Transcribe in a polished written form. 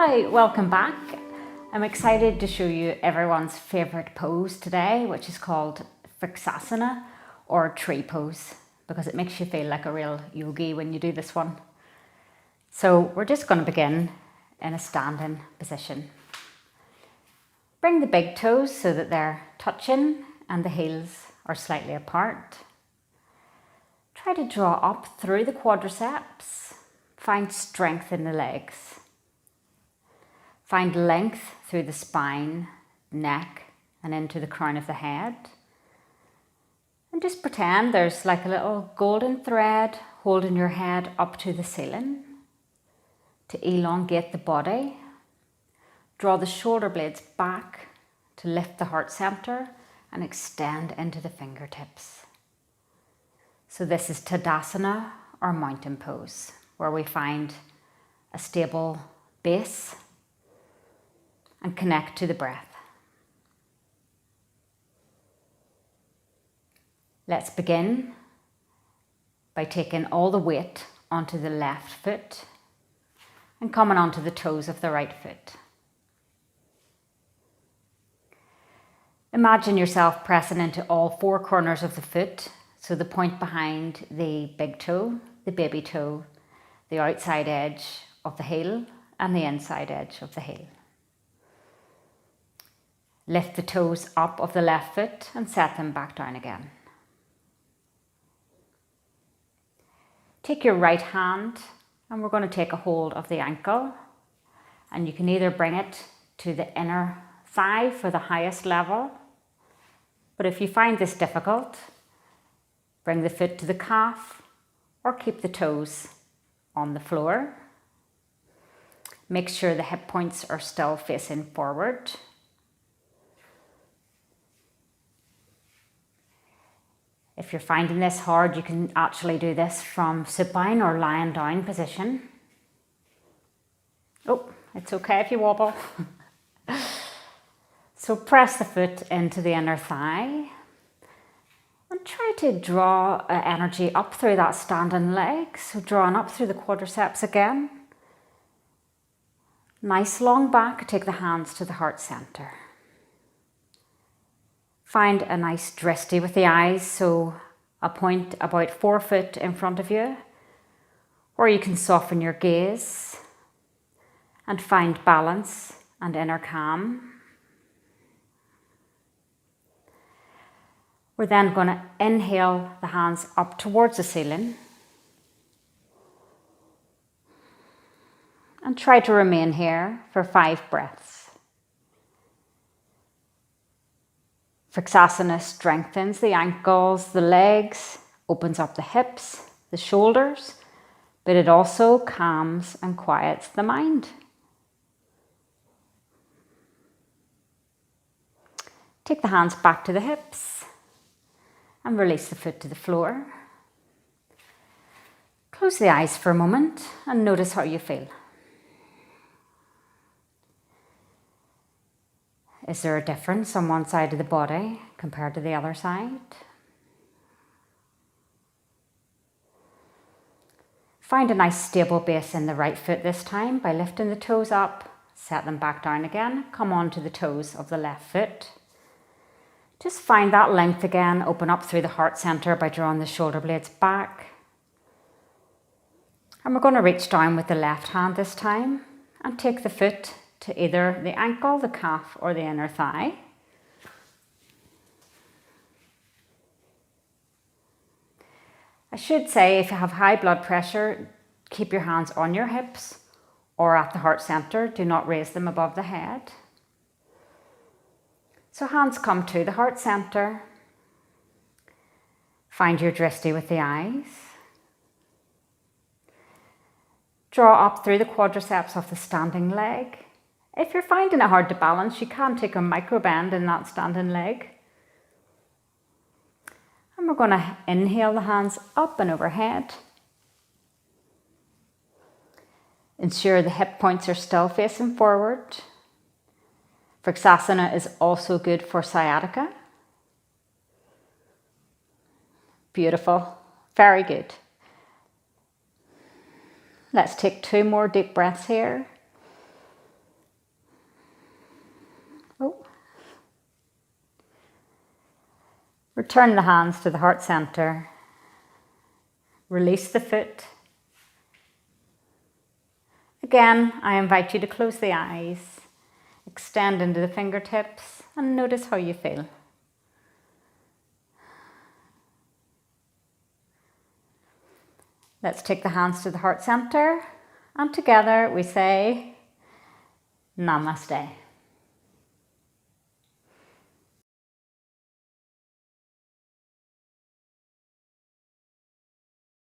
Hi, welcome back. I'm excited to show you everyone's favorite pose today, which is called Vrksasana or tree pose, because it makes you feel like a real yogi when you do this one. So we're just going to begin in a standing position. Bring the big toes so that they're touching and the heels are slightly apart. Try to draw up through the quadriceps. Find strength in the legs. Find length through the spine, neck, and into the crown of the head. And just pretend there's like a little golden thread holding your head up to the ceiling. To elongate the body, draw the shoulder blades back to lift the heart center and extend into the fingertips. So this is Tadasana or mountain pose, where we find a stable base and connect to the breath. Let's begin by taking all the weight onto the left foot and coming onto the toes of the right foot. Imagine yourself pressing into all four corners of the foot, so the point behind the big toe, the baby toe, the outside edge of the heel, and the inside edge of the heel. Lift the toes up of the left foot and set them back down again. Take your right hand and we're going to take a hold of the ankle, and you can either bring it to the inner thigh for the highest level, but if you find this difficult, bring the foot to the calf or keep the toes on the floor. Make sure the hip points are still facing forward. If you're finding this hard, you can actually do this from supine or lying down position. Oh, it's okay if you wobble. So press the foot into the inner thigh and try to draw energy up through that standing leg. So drawing up through the quadriceps again. Nice long back, take the hands to the heart center. Find a nice drishti with the eyes, so a point about 4 foot in front of you, or you can soften your gaze and find balance and inner calm. We're then going to inhale the hands up towards the ceiling and try to remain here for 5 breaths. Vrksasana strengthens the ankles, the legs, opens up the hips, the shoulders, but it also calms and quiets the mind. Take the hands back to the hips and release the foot to the floor. Close the eyes for a moment and notice how you feel. Is there a difference on one side of the body compared to the other side? Find a nice stable base in the right foot this time by lifting the toes up, set them back down again, come on to the toes of the left foot. Just find that length again, open up through the heart center by drawing the shoulder blades back. And we're going to reach down with the left hand this time and take the foot to either the ankle, the calf, or the inner thigh. I should say, if you have high blood pressure, keep your hands on your hips or at the heart center. Do not raise them above the head. So hands come to the heart center. Find your drishti with the eyes. Draw up through the quadriceps of the standing leg. If you're finding it hard to balance, you can take a micro bend in that standing leg. And we're going to inhale the hands up and overhead. Ensure the hip points are still facing forward. Vrksasana is also good for sciatica. Beautiful. Very good. Let's take 2 more deep breaths here. Return the hands to the heart center. Release the foot. Again, I invite you to close the eyes, extend into the fingertips, and notice how you feel. Let's take the hands to the heart center, and together we say Namaste.